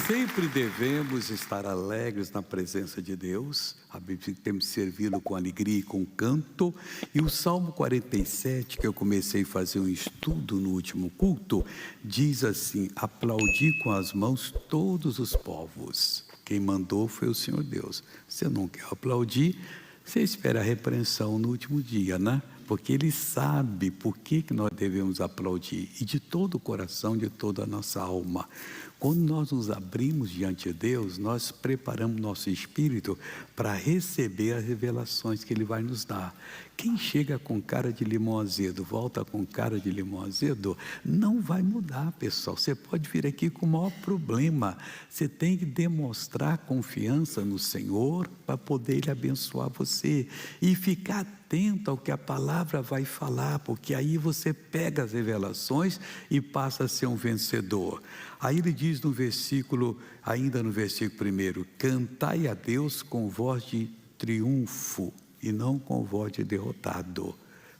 Sempre devemos estar alegres na presença de Deus. A Bíblia diz que temos que servi-lo com alegria e com canto. E o Salmo 47, que eu comecei a fazer um estudo no último culto, diz assim: aplaudi com as mãos todos os povos. Quem mandou foi o Senhor Deus. Você não quer aplaudir, você espera a repreensão no último dia, né? Porque Ele sabe por que nós devemos aplaudir, e de todo o coração, de toda a nossa alma. Quando nós nos abrimos diante de Deus, nós preparamos nosso espírito para receber as revelações que Ele vai nos dar. Quem chega com cara de limão azedo, volta com cara de limão azedo, não vai mudar, pessoal. Você pode vir aqui com o maior problema. Você tem que demonstrar confiança no Senhor para poder Ele abençoar você. E ficar atento ao que a palavra vai falar, porque aí você pega as revelações e passa a ser um vencedor. Aí ele diz no versículo, ainda no versículo 1, cantai a Deus com voz de triunfo e não com voz de derrotado.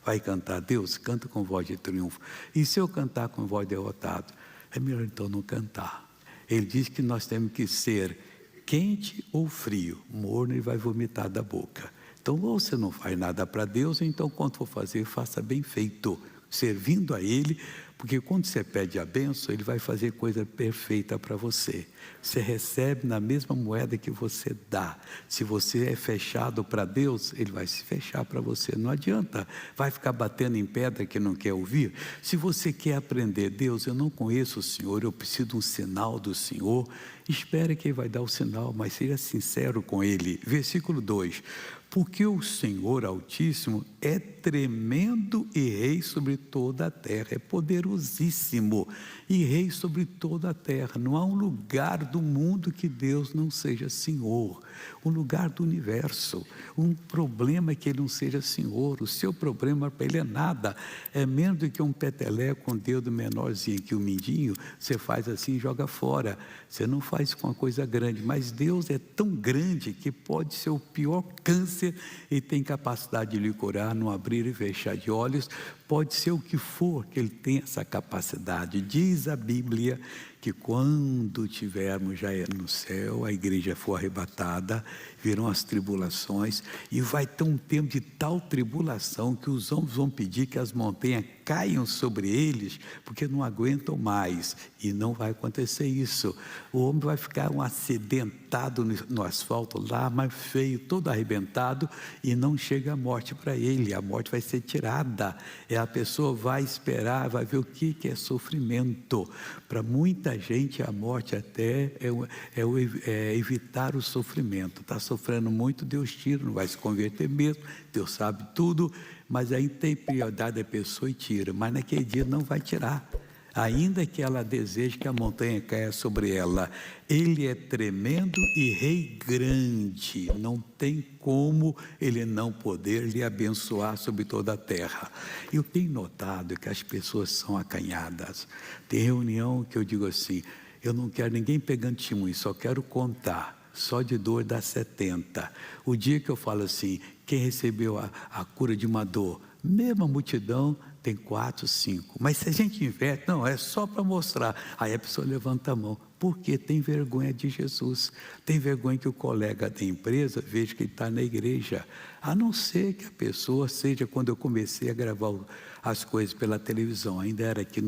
Vai cantar a Deus? Canta com voz de triunfo. E se eu cantar com voz de derrotado? É melhor então não cantar. Ele diz que nós temos que ser quente ou frio, morno e vai vomitar da boca. Então, ou você não faz nada para Deus, então quando for fazer, faça bem feito, servindo a Ele, porque quando você pede a bênção, Ele vai fazer coisa perfeita para você. Você recebe na mesma moeda que você dá. Se você é fechado para Deus, Ele vai se fechar para você. Não adianta, vai ficar batendo em pedra que não quer ouvir. Se você quer aprender, Deus, eu não conheço o Senhor, eu preciso de um sinal do Senhor, espere que Ele vai dar o sinal, mas seja sincero com Ele. Versículo 2, porque o Senhor Altíssimo é tremendo e rei sobre toda a terra, é poderosíssimo e rei sobre toda a terra. Não há um lugar do mundo que Deus não seja Senhor, um lugar do universo. Um problema é que Ele não seja Senhor. O seu problema para Ele é nada, é menos do que um peteleco com o dedo menorzinho que o mindinho, você faz assim e joga fora. Você não faz com uma coisa grande, mas Deus é tão grande que pode ser o pior câncer e tem capacidade de lhe curar no abrir e fechar de olhos. Pode ser o que for, que Ele tem essa capacidade. Diz a Bíblia que quando tivermos já no céu, a igreja for arrebatada, virão as tribulações, e vai ter um tempo de tal tribulação que os homens vão pedir que as montanhas caiam sobre eles, porque não aguentam mais, e não vai acontecer isso. O homem vai ficar um acidentado no asfalto lá, mas feio, todo arrebentado, e não chega a morte para ele. A morte vai ser tirada, a pessoa vai esperar, vai ver o que é sofrimento. Para muita gente a morte até é evitar o sofrimento. Está sofrendo muito, Deus tira, não vai se converter mesmo, Deus sabe tudo, mas aí tem prioridade da pessoa e tira, mas naquele dia não vai tirar, ainda que ela deseje que a montanha caia sobre ela. Ele é tremendo e rei grande, não tem como Ele não poder lhe abençoar sobre toda a terra. Eu tenho notado que as pessoas são acanhadas. Tem reunião que eu digo assim, eu não quero ninguém pegando testemunho, só quero contar. Só de dor dá 70. O dia que eu falo assim, quem recebeu a cura de uma dor, mesma multidão, tem 4, 5. Mas se a gente inverte, não, é só para mostrar. Aí a pessoa levanta a mão, porque tem vergonha de Jesus. Tem vergonha que o colega da empresa veja que ele está na igreja. A não ser que a pessoa seja, quando eu comecei a gravar as coisas pela televisão, ainda era aqui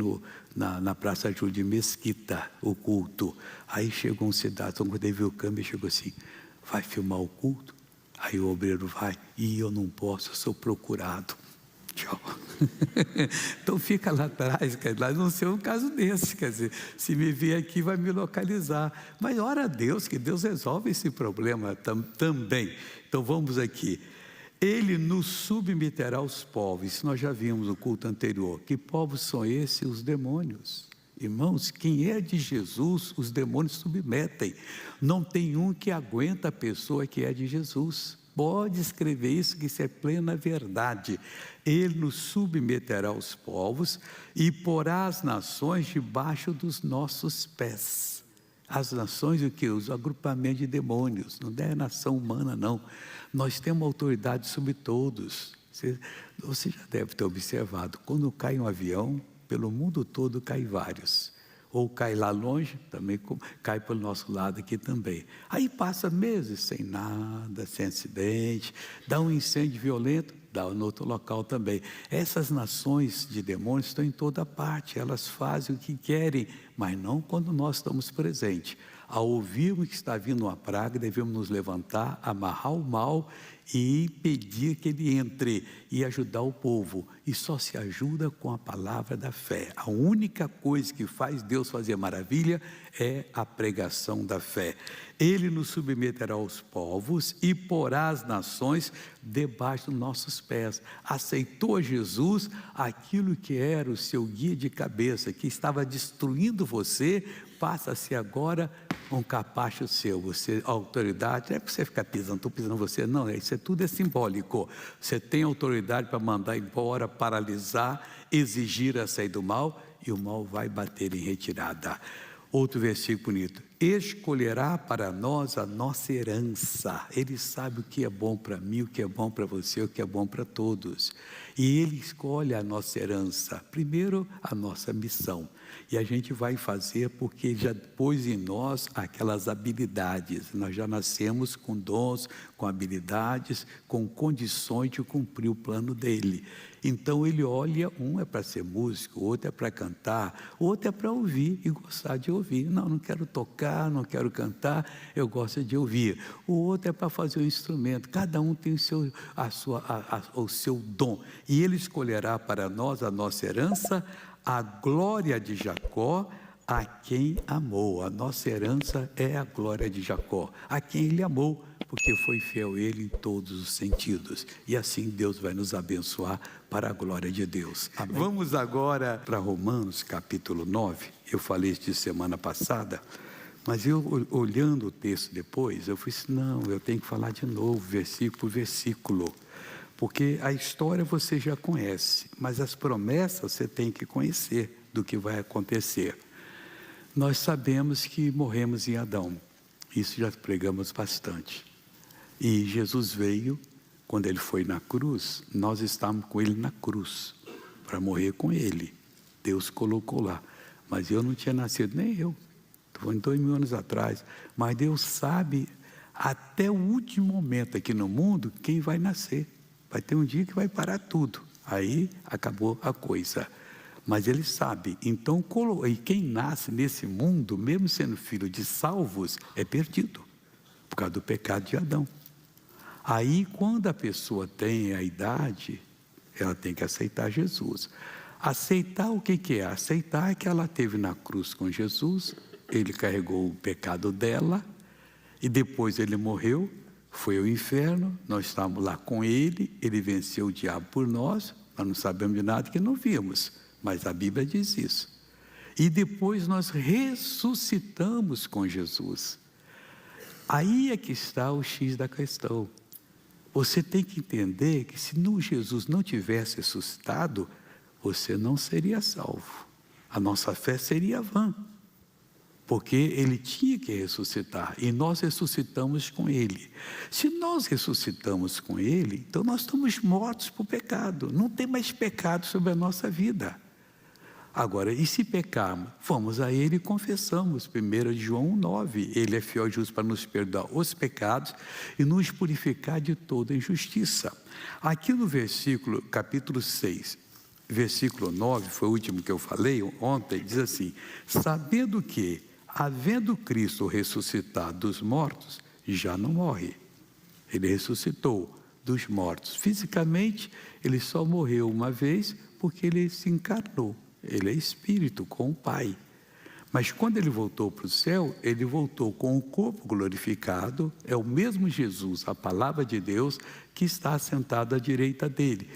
na Praça Júlio de Mesquita, o culto. Aí chegou um cidadão, quando ele viu o câmbio, chegou assim, vai filmar o culto? Aí o obreiro vai, e eu não posso, eu sou procurado. Tchau. Então fica lá atrás, lá não ser um caso desse, quer dizer, se me vir aqui vai me localizar, mas ora a Deus, que Deus resolve esse problema também. Então vamos aqui, Ele nos submeterá aos povos. Isso nós já vimos no culto anterior. Que povos são esses? Os demônios. Irmãos, quem é de Jesus, os demônios submetem. Não tem um que aguenta a pessoa que é de Jesus. Pode escrever isso, que isso é plena verdade. Ele nos submeterá aos povos e porá as nações debaixo dos nossos pés. As nações, o que? Os agrupamentos de demônios. Não é nação humana, não. Nós temos autoridade sobre todos. Você já deve ter observado, quando cai um avião, pelo mundo todo cai vários. ou cai lá longe, também cai pelo nosso lado aqui também. Aí passa meses sem nada, sem acidente, dá um incêndio violento, dá no outro local também. Essas nações de demônios estão em toda parte, elas fazem o que querem, mas não quando nós estamos presentes. Ao ouvirmos que está vindo uma praga, devemos nos levantar, amarrar o mal e pedir que ele entre e ajudar o povo. E só se ajuda com a palavra da fé. A única coisa que faz Deus fazer maravilha é a pregação da fé. Ele nos submeterá aos povos e porá as nações debaixo dos nossos pés. Aceitou Jesus aquilo que era o seu guia de cabeça, que estava destruindo você, passa a ser agora um capacho seu. Você, a autoridade, não é para você ficar pisando, estou pisando você, não, isso tudo é simbólico. Você tem autoridade para mandar embora, paralisar, exigir a sair do mal, e o mal vai bater em retirada. Outro versículo bonito: escolherá para nós a nossa herança. Ele sabe o que é bom para mim, o que é bom para você, o que é bom para todos. E Ele escolhe a nossa herança, primeiro a nossa missão. E a gente vai fazer porque Ele já pôs em nós aquelas habilidades. Nós já nascemos com dons, com habilidades, com condições de cumprir o plano dEle. Então Ele olha, um é para ser músico, outro é para cantar, outro é para ouvir e gostar de ouvir. Não quero tocar, não quero cantar, eu gosto de ouvir. O outro é para fazer o instrumento. Cada um tem o seu dom. E Ele escolherá para nós a nossa herança, a glória de Jacó, a quem amou. A nossa herança é a glória de Jacó, a quem Ele amou, porque foi fiel a Ele em todos os sentidos. E assim Deus vai nos abençoar para a glória de Deus. Amém? Vamos agora para Romanos capítulo 9. Eu falei isso de semana passada, mas eu olhando o texto depois, eu falei assim, não, eu tenho que falar de novo, versículo por versículo. Porque a história você já conhece, mas as promessas você tem que conhecer do que vai acontecer. Nós sabemos que morremos em Adão, isso já pregamos bastante. E Jesus veio, quando Ele foi na cruz, nós estávamos com Ele na cruz, para morrer com Ele. Deus colocou lá, mas eu não tinha nascido, nem eu, foi 2000 anos atrás, mas Deus sabe até o último momento aqui no mundo quem vai nascer. Vai ter um dia que vai parar tudo, aí acabou a coisa. Mas Ele sabe, então, e quem nasce nesse mundo, mesmo sendo filho de salvos, é perdido, por causa do pecado de Adão. Aí, quando a pessoa tem a idade, ela tem que aceitar Jesus. Aceitar o que é? Aceitar que ela esteve na cruz com Jesus, Ele carregou o pecado dela, e depois Ele morreu, foi ao inferno, nós estávamos lá com Ele, Ele venceu o diabo por nós não sabemos de nada que não vimos, mas a Bíblia diz isso. E depois nós ressuscitamos com Jesus. Aí é que está o X da questão. Você tem que entender que se Jesus não tivesse ressuscitado, você não seria salvo. A nossa fé seria vã. Porque Ele tinha que ressuscitar, e nós ressuscitamos com Ele. Se nós ressuscitamos com Ele, então nós estamos mortos para o pecado, não tem mais pecado sobre a nossa vida. Agora, e se pecarmos? Vamos a Ele e confessamos, 1 João 9, Ele é fiel e justo para nos perdoar os pecados e nos purificar de toda injustiça. Aqui no versículo, capítulo 6, versículo 9, foi o último que eu falei ontem, diz assim, sabendo que, havendo Cristo ressuscitado dos mortos, já não morre. Ele ressuscitou dos mortos. Fisicamente, Ele só morreu uma vez porque Ele se encarnou. Ele é espírito com o Pai. Mas quando Ele voltou para o céu, Ele voltou com o corpo glorificado. É o mesmo Jesus, a palavra de Deus, que está sentado à direita dEle,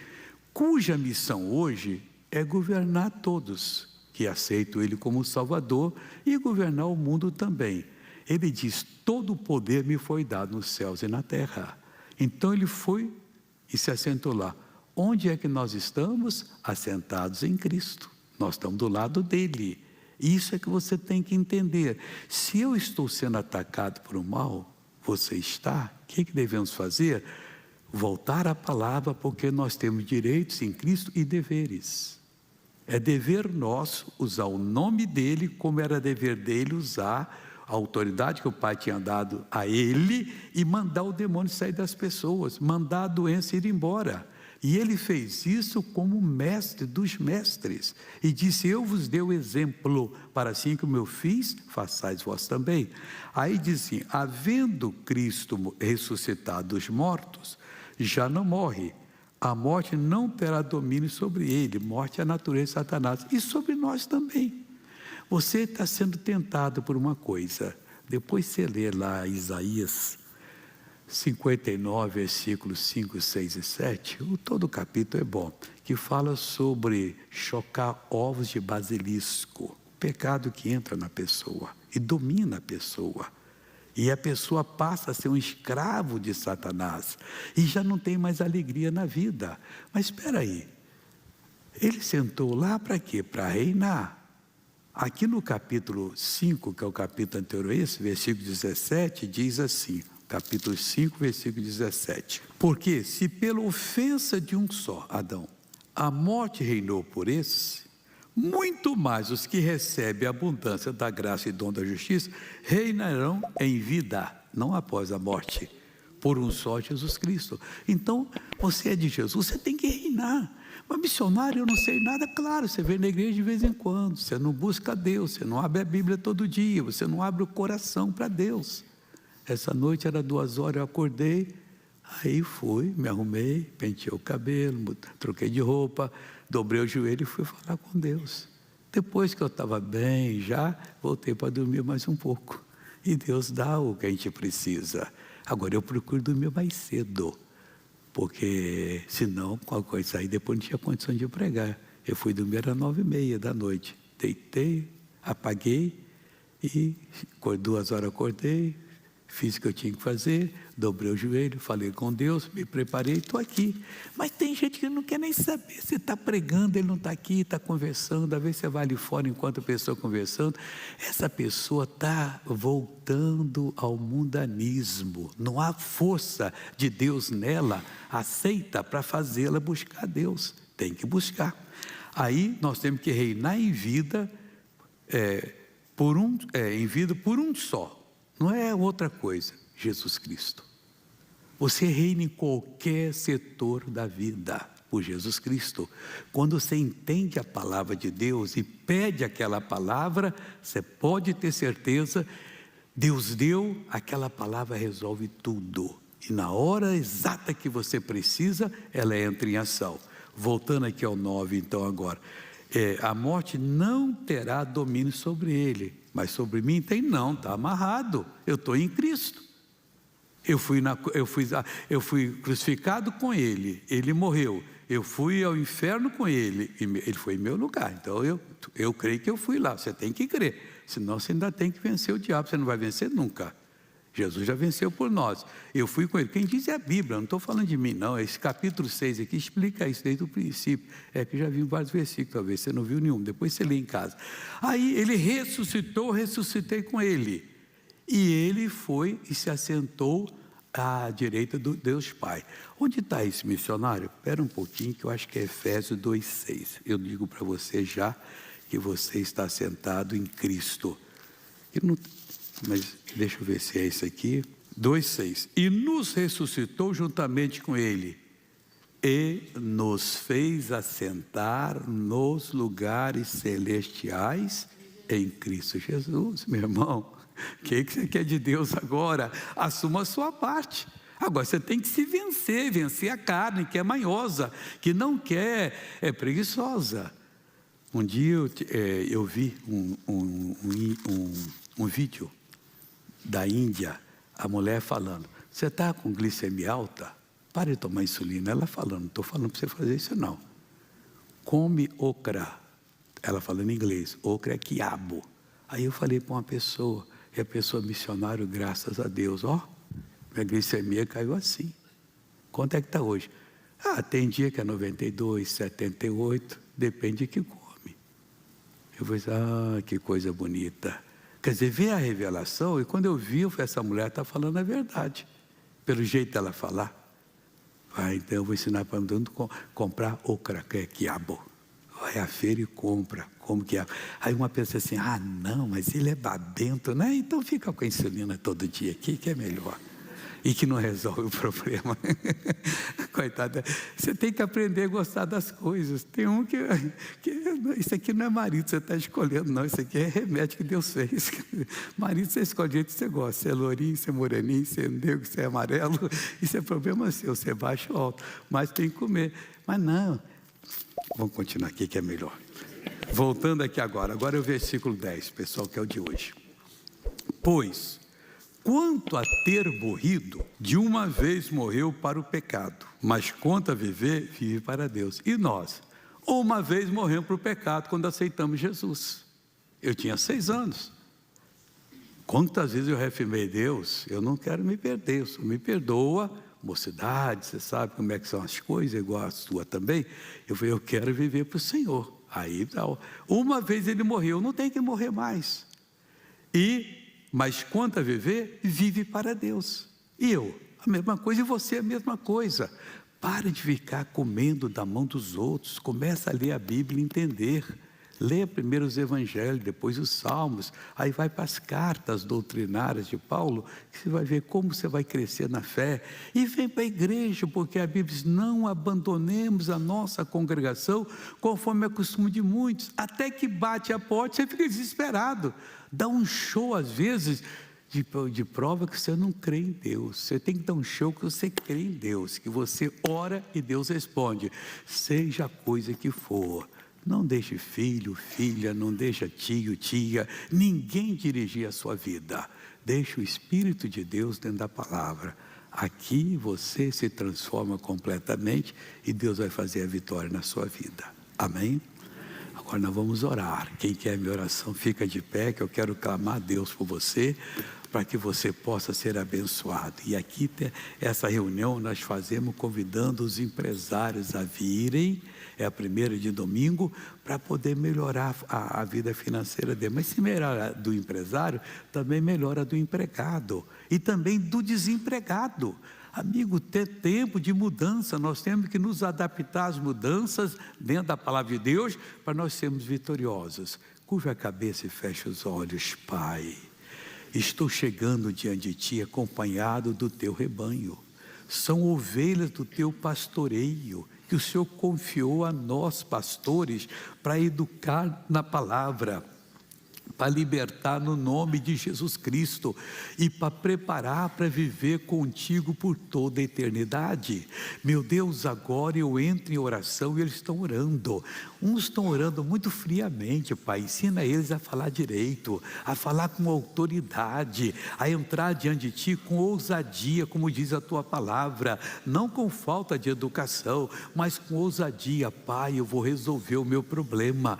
cuja missão hoje é governar todos que aceitam Ele como Salvador e governar o mundo também. Ele diz, todo o poder me foi dado nos céus e na terra. Então Ele foi e se assentou lá. Onde é que nós estamos? Assentados em Cristo. Nós estamos do lado dEle. Isso é que você tem que entender. Se eu estou sendo atacado por um mal, você está, o que devemos fazer? Voltar à palavra, porque nós temos direitos em Cristo e deveres. É dever nosso usar o nome dele, como era dever dele usar a autoridade que o Pai tinha dado a ele e mandar o demônio sair das pessoas, mandar a doença ir embora. E ele fez isso como mestre dos mestres e disse: eu vos dei o exemplo, para assim como eu fiz, façais vós também. Aí diz assim: havendo Cristo ressuscitado dos mortos, já não morre. A morte não terá domínio sobre ele. Morte é a natureza de Satanás. E sobre nós também. Você está sendo tentado por uma coisa. Depois você lê lá Isaías 59, versículos 5, 6 e 7. Todo o capítulo é bom. Que fala sobre chocar ovos de basilisco. Pecado que entra na pessoa e domina a pessoa. E a pessoa passa a ser um escravo de Satanás. E já não tem mais alegria na vida. Mas espera aí. Ele sentou lá para quê? Para reinar. Aqui no capítulo 5, que é o capítulo anterior a esse, versículo 17, diz assim. Capítulo 5, versículo 17. Porque se pela ofensa de um só, Adão, a morte reinou por esse, muito mais os que recebem a abundância da graça e dom da justiça reinarão em vida, não após a morte, por um só Jesus Cristo. Então, você é de Jesus, você tem que reinar. Mas missionário, eu não sei nada. Claro, você vem na igreja de vez em quando, você não busca Deus, você não abre a Bíblia todo dia, você não abre o coração para Deus. Essa noite era 2 horas, eu acordei, aí fui, me arrumei, penteei o cabelo, troquei de roupa, dobrei o joelho e fui falar com Deus. Depois que eu estava bem, já voltei para dormir mais um pouco. E Deus dá o que a gente precisa. Agora eu procuro dormir mais cedo, porque senão, qualquer coisa aí, depois não tinha condição de pregar. Eu fui dormir, era 9h30 da noite. Deitei, apaguei e 2 horas acordei. Fiz o que eu tinha que fazer, dobrei o joelho, falei com Deus, me preparei, estou aqui. Mas tem gente que não quer nem saber, você está pregando, ele não está aqui, está conversando, às vezes você vai ali fora enquanto a pessoa conversando, essa pessoa está voltando ao mundanismo, não há força de Deus nela, aceita para fazê-la buscar Deus, tem que buscar. Aí nós temos que reinar em vida, por um só. Não é outra coisa, Jesus Cristo. Você reina em qualquer setor da vida por Jesus Cristo. Quando você entende a palavra de Deus e pede aquela palavra, você pode ter certeza, Deus deu, aquela palavra resolve tudo. E na hora exata que você precisa, ela entra em ação. Voltando aqui ao 9, então agora. A morte não terá domínio sobre ele, mas sobre mim tem não, está amarrado, eu estou em Cristo, eu fui crucificado com ele, ele morreu, eu fui ao inferno com ele foi em meu lugar, então eu creio que eu fui lá, você tem que crer, senão você ainda tem que vencer o diabo, você não vai vencer nunca. Jesus já venceu por nós, eu fui com ele. Quem diz é a Bíblia, não estou falando de mim não, esse capítulo 6 aqui explica isso desde o princípio, que eu já vi vários versículos, talvez você não viu nenhum, depois você lê em casa. Aí ele ressuscitou, ressuscitei com ele, e ele foi e se assentou à direita do Deus Pai. Onde está esse missionário? Espera um pouquinho, que eu acho que é Efésios 2,6, eu digo para você já, que você está sentado em Cristo, mas deixa eu ver se é esse aqui, 2,6, e nos ressuscitou juntamente com ele, e nos fez assentar nos lugares celestiais em Cristo Jesus. Meu irmão, o que você quer de Deus agora? Assuma a sua parte. Agora você tem que se vencer a carne que é manhosa, que não quer, é preguiçosa. Um dia eu vi um vídeo da Índia, a mulher falando, você está com glicemia alta? Pare de tomar insulina. Ela falando, não estou falando para você fazer isso não. Come okra. Ela falando em inglês, okra é quiabo. Aí eu falei para uma pessoa, e a pessoa missionário, graças a Deus, minha glicemia caiu assim. Quanto é que está hoje? Tem dia que é 92, 78, depende de que come. Eu falei, que coisa bonita. Quer dizer, vê a revelação, e quando eu vi, essa mulher está falando a verdade, pelo jeito dela falar. Então eu vou ensinar para todo mundo comprar okra, que é quiabo. vai à feira e compra, como que é? Aí uma pensa assim, não, mas ele é babento, né? Então fica com a insulina todo dia aqui, que é melhor. E que não resolve o problema. Coitada, você tem que aprender a gostar das coisas. Tem um que isso aqui não é marido, você está escolhendo, não. Isso aqui é remédio que Deus fez. Marido, você escolhe o jeito que você gosta. Se é lourinho, se é moreninho, se é negro, se é amarelo. Isso é problema seu, se é baixo ou alto. Mas tem que comer. Mas não, vamos continuar aqui que é melhor. Voltando aqui agora é o versículo 10, pessoal, que é o de hoje. Pois, quanto a ter morrido, de uma vez morreu para o pecado, mas quanto a viver, vive para Deus. E nós, uma vez morremos para o pecado quando aceitamos Jesus. Eu tinha 6 anos. Quantas vezes eu reafirmei, Deus, eu não quero me perder, o Senhor me perdoa. Mocidade, você sabe como é que são as coisas, igual a sua também. Eu falei, eu quero viver para o Senhor. Aí, uma vez ele morreu, não tem que morrer mais. Mas quanto a viver, vive para Deus. E eu, a mesma coisa, e você a mesma coisa. Para de ficar comendo da mão dos outros, começa a ler a Bíblia e entender. Lê primeiro os evangelhos, depois os salmos, aí vai para as cartas doutrinárias de Paulo, que você vai ver como você vai crescer na fé. E vem para a igreja, porque a Bíblia diz, não abandonemos a nossa congregação, conforme é costume de muitos, até que bate a porta, você fica desesperado. Dá um show às vezes, de prova que você não crê em Deus. Você tem que dar um show que você crê em Deus, que você ora e Deus responde, seja a coisa que for. Não deixe filho, filha, não deixe tio, tia, ninguém dirigir a sua vida. Deixe o Espírito de Deus dentro da palavra. Aqui você se transforma completamente e Deus vai fazer a vitória na sua vida. Amém? Agora nós vamos orar. Quem quer minha oração, fica de pé, que eu quero clamar a Deus por você, para que você possa ser abençoado. E aqui, essa reunião nós fazemos convidando os empresários a virem, é a primeira de domingo, para poder melhorar a vida financeira dele. Mas se melhora do empresário, também melhora do empregado e também do desempregado. Amigo, ter tempo de mudança, nós temos que nos adaptar às mudanças dentro da palavra de Deus, para nós sermos vitoriosos. Curva a cabeça e feche os olhos. Pai, estou chegando diante de Ti acompanhado do Teu rebanho. São ovelhas do Teu pastoreio, que o Senhor confiou a nós pastores, para educar na palavra, para libertar no nome de Jesus Cristo e para preparar para viver contigo por toda a eternidade. Meu Deus, agora eu entro em oração e eles estão orando. Uns estão orando muito friamente, Pai. Ensina eles a falar direito, a falar com autoridade, a entrar diante de Ti com ousadia, como diz a Tua palavra, não com falta de educação, mas com ousadia. Pai, eu vou resolver o meu problema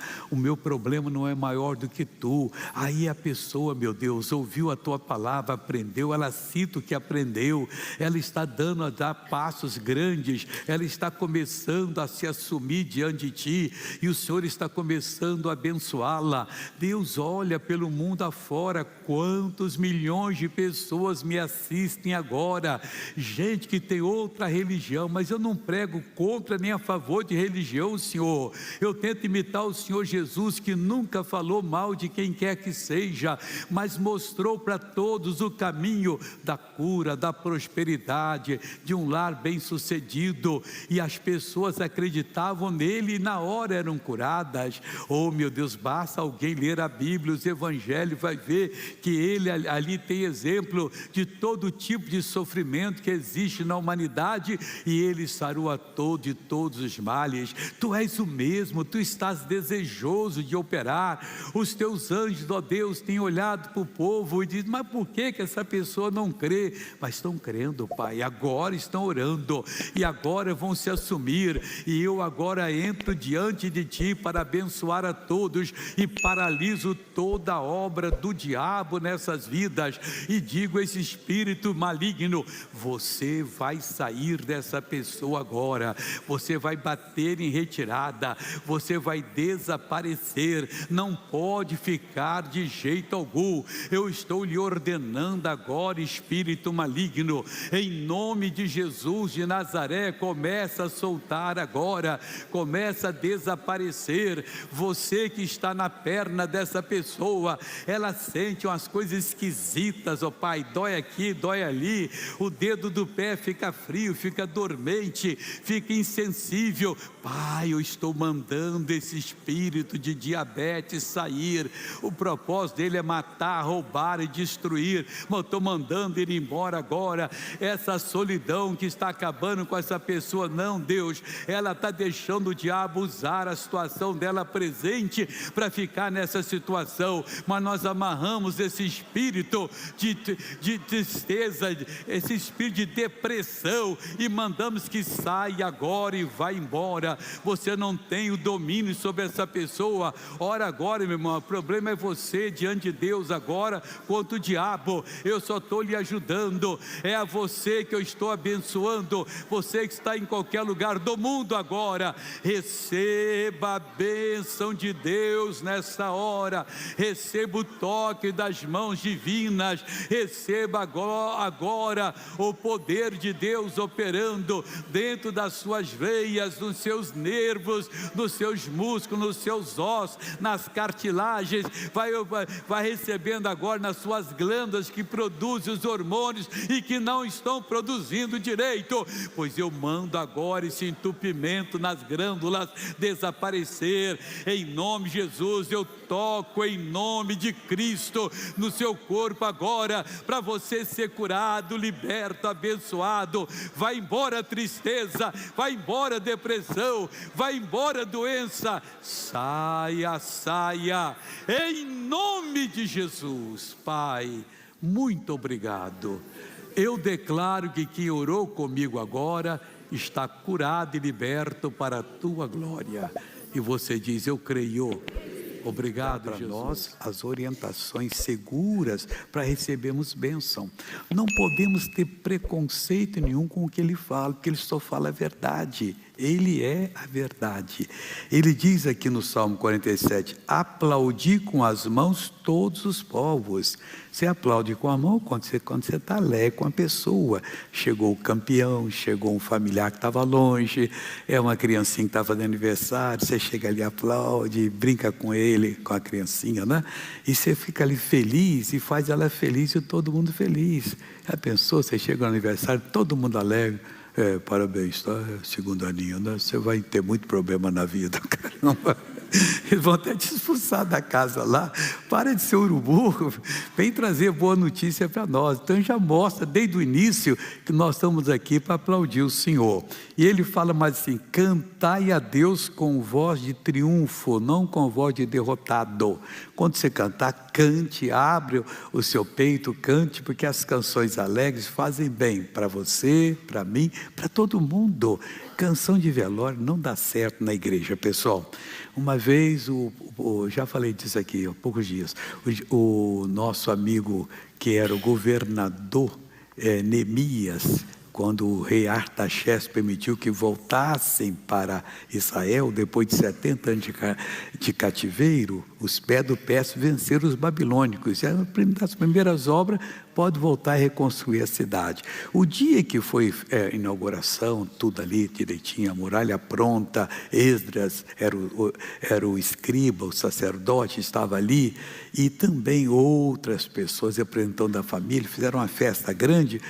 não é maior do que Tu. Aí a pessoa, meu Deus, ouviu a Tua palavra, aprendeu, ela cita o que aprendeu, ela está dando a dar passos grandes, ela está começando a se assumir diante de Ti, e o Senhor está começando a abençoá-la. Deus, olha pelo mundo afora, quantos milhões de pessoas me assistem agora, gente que tem outra religião, mas eu não prego contra nem a favor de religião, Senhor. Eu tento imitar o Senhor Jesus, que nunca falou mal de quem quer que seja, mas mostrou para todos o caminho da cura, da prosperidade, de um lar bem sucedido, e as pessoas acreditavam nele e na hora eram curadas. Oh meu Deus, basta alguém ler a Bíblia, os evangelhos, vai ver que ele ali tem exemplo de todo tipo de sofrimento que existe na humanidade, e ele sarou a de todos os males. Tu és o mesmo, Tu estás desejoso de operar. Os Teus anjos, ó Deus, têm olhado para o povo e dizem, mas por que essa pessoa não crê? Mas estão crendo, Pai, agora estão orando, e agora vão se assumir, e eu agora entro diante de Ti para abençoar a todos, e paraliso toda a obra do diabo nessas vidas, e digo a esse espírito maligno, você vai sair dessa pessoa agora, você vai bater em retirada, você vai desaparecer, não pode ficar ficar de jeito algum. Eu estou lhe ordenando agora, espírito maligno, em nome de Jesus de Nazaré, começa a soltar agora, começa a desaparecer. Você que está na perna dessa pessoa, ela sente umas coisas esquisitas, ó Pai, dói aqui, dói ali, o dedo do pé fica frio, fica dormente, fica insensível. Pai, eu estou mandando esse espírito de diabetes sair. O propósito dele é matar, roubar e destruir, mas eu estou mandando ele embora agora. Essa solidão que está acabando com essa pessoa, não, Deus, ela está deixando o diabo usar a situação dela presente para ficar nessa situação, mas nós amarramos esse espírito de tristeza, esse espírito de depressão, e mandamos que saia agora e vá embora. Você não tem o domínio sobre essa pessoa. Ora agora, meu irmão, o problema é você diante de Deus agora contra o diabo. Eu só estou lhe ajudando, é a você que eu estou abençoando. Você que está em qualquer lugar do mundo agora, receba a bênção de Deus nessa hora, receba o toque das mãos divinas, receba agora o poder de Deus operando dentro das suas veias, nos seus nervos, nos seus músculos, nos seus ossos, nas cartilagens, vai recebendo agora nas suas glândulas que produzem os hormônios e que não estão produzindo direito, pois eu mando agora esse entupimento nas glândulas desaparecer, em nome de Jesus. Eu toco em nome de Cristo no seu corpo agora, para você ser curado, liberto, abençoado. Vai embora a tristeza, vai embora a depressão, vai embora a doença, saia, saia, em nome de Jesus. Pai, muito obrigado. Eu declaro que quem orou comigo agora está curado e liberto para a tua glória. E você diz: eu creio. Obrigado, para nós as orientações seguras para recebermos bênção. Não podemos ter preconceito nenhum com o que ele fala, porque ele só fala a verdade. Ele é a verdade. Ele diz aqui no Salmo 47: aplaudi com as mãos todos os povos. Você aplaude com a mão quando você está alegre com a pessoa. Chegou o campeão, chegou um familiar que estava longe, é uma criancinha que está fazendo aniversário, você chega ali, aplaude, brinca com ele, com a criancinha, né? E você fica ali feliz e faz ela feliz e todo mundo feliz. Já pensou, você chega no aniversário, todo mundo alegre. Parabéns, tá? Segundo aninho, né? Você vai ter muito problema na vida, caramba. Eles vão até te expulsar da casa lá. Para de ser urubu, vem trazer boa notícia para nós. Então já mostra desde o início que nós estamos aqui para aplaudir o Senhor. E ele fala mais assim: cantai a Deus com voz de triunfo, não com voz de derrotado. Quando você cantar, cante, abre o seu peito, cante, porque as canções alegres fazem bem para você, para mim, para todo mundo. Canção de velório não dá certo na igreja, pessoal. Uma vez, já falei disso aqui há poucos dias, o nosso amigo que era o governador Neemias, quando o rei Artaxerxes permitiu que voltassem para Israel, depois de 70 anos de cativeiro, os Medo-Persas venceram os babilônicos. E uma das primeiras obras, pode voltar e reconstruir a cidade. O dia que foi a inauguração, tudo ali direitinho, a muralha pronta, Esdras era o escriba, o sacerdote, estava ali, e também outras pessoas, representando a família, fizeram uma festa grande.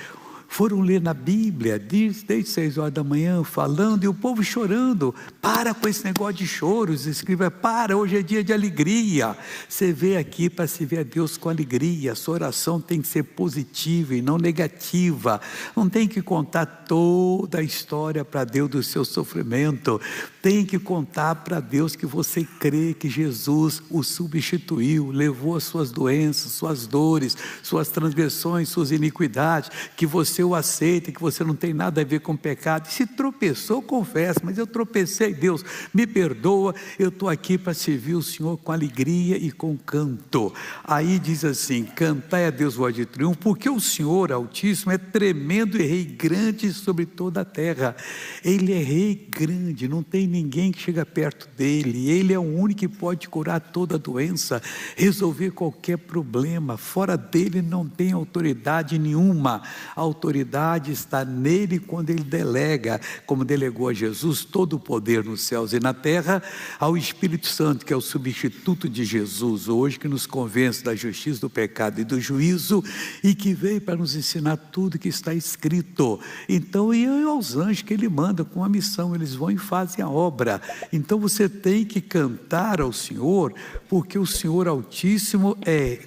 Foram ler na Bíblia, desde 6 horas da manhã, falando, e o povo chorando. Para com esse negócio de choros, escreva, hoje é dia de alegria. Você veio aqui para se ver a Deus com alegria. A sua oração tem que ser positiva e não negativa. Não tem que contar toda a história para Deus do seu sofrimento. Tem que contar para Deus que você crê que Jesus o substituiu, levou as suas doenças, suas dores, suas transgressões, suas iniquidades, que você o aceita, que você não tem nada a ver com pecado. E se tropeçou, confessa, mas eu tropecei, Deus, me perdoa, eu estou aqui para servir o Senhor com alegria e com canto. Aí diz assim: cantai a Deus voz de triunfo, porque o Senhor Altíssimo é tremendo e rei grande sobre toda a terra. Ele é rei grande, não tem ninguém que chega perto dele. Ele é o único que pode curar toda doença, resolver qualquer problema. Fora dele não tem autoridade nenhuma. A autoridade está nele quando ele delega, como delegou a Jesus, todo o poder nos céus e na terra, ao Espírito Santo, que é o substituto de Jesus hoje, que nos convence da justiça, do pecado e do juízo, e que veio para nos ensinar tudo que está escrito. Então, e aos anjos que ele manda com a missão, eles vão e fazem a obra. Então você tem que cantar ao Senhor, porque o Senhor Altíssimo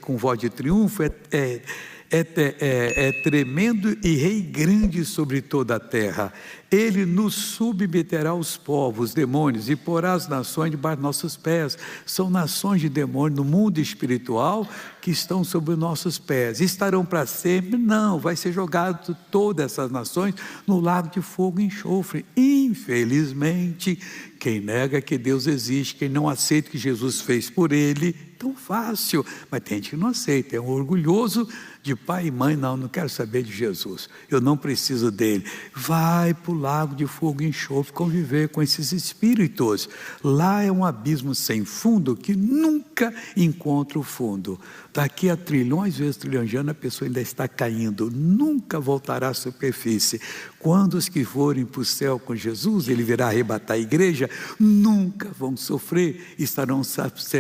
com voz de triunfo, é tremendo e rei grande sobre toda a terra. Ele nos submeterá aos povos, demônios, e porá as nações debaixo de nossos pés. São nações de demônios no mundo espiritual que estão sob os nossos pés. Estarão para sempre? Não, vai ser jogado todas essas nações no lago de fogo e enxofre. Infelizmente, quem nega que Deus existe, quem não aceita o que Jesus fez por ele, tão fácil, mas tem gente que não aceita, é um orgulhoso de pai e mãe. Não quero saber de Jesus, eu não preciso dele. Vai para o lago de fogo e enxofre conviver com esses espíritos. Lá é um abismo sem fundo que nunca encontra o fundo. Daqui a trilhões vezes trilhões de anos a pessoa ainda está caindo, nunca voltará à superfície. Quando os que forem para o céu com Jesus, ele virá arrebatar a igreja, nunca vão sofrer, estarão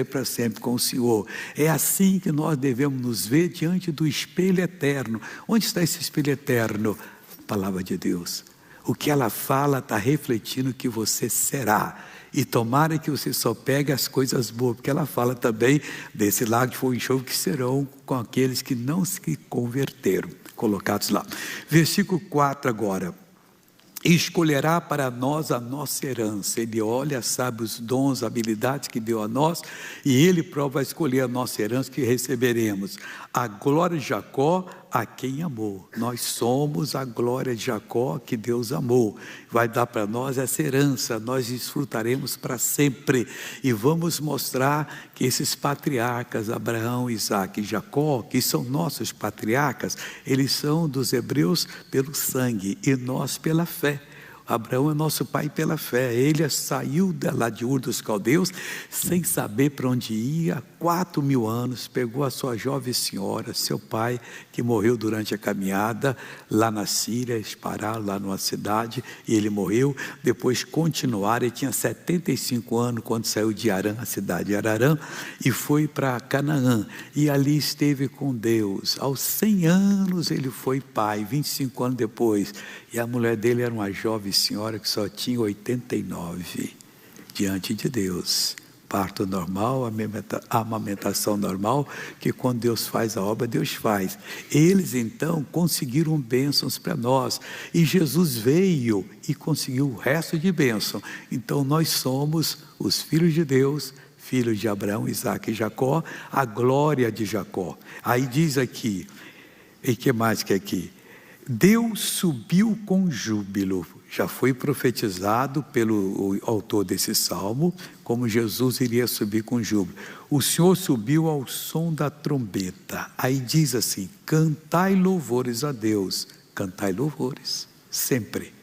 para sempre com o Senhor. É assim que nós devemos nos ver diante do espelho eterno. Onde está esse espelho eterno? A palavra de Deus. O que ela fala está refletindo o que você será. E tomara que você só pegue as coisas boas, porque ela fala também desse lago de fogo e enxofre que serão com aqueles que não se converteram, colocados lá. Versículo 4 agora. Escolherá para nós a nossa herança. Ele olha, sabe os dons, habilidades que deu a nós, e ele próprio vai escolher a nossa herança que receberemos. A glória de Jacó, a quem amou. Nós somos a glória de Jacó que Deus amou. Vai dar para nós essa herança, nós desfrutaremos para sempre. E vamos mostrar que esses patriarcas, Abraão, Isaac e Jacó, que são nossos patriarcas, eles são dos hebreus pelo sangue e nós pela fé. Abraão é nosso pai pela fé. Ele saiu lá de Ur dos Caldeus sem saber para onde ia, 4.000 anos, pegou a sua jovem senhora, seu pai, que morreu durante a caminhada lá na Síria, eles pararam lá numa cidade e ele morreu. Depois continuaram, ele tinha 75 anos quando saiu de Arã, a cidade de Ararã, e foi para Canaã, e ali esteve com Deus. Aos 100 anos ele foi pai, 25 anos depois, e a mulher dele era uma jovem senhora que só tinha 89, diante de Deus. Parto normal, amamentação normal, que quando Deus faz a obra, Deus faz. Eles então conseguiram bênçãos para nós, e Jesus veio e conseguiu o resto de bênção. Então nós somos os filhos de Deus, filhos de Abraão, Isaac e Jacó, a glória de Jacó. Aí diz aqui, e que mais que aqui? Deus subiu com júbilo. Já foi profetizado pelo autor desse salmo, como Jesus iria subir com júbilo. O Senhor subiu ao som da trombeta. Aí diz assim: cantai louvores a Deus. Cantai louvores, sempre.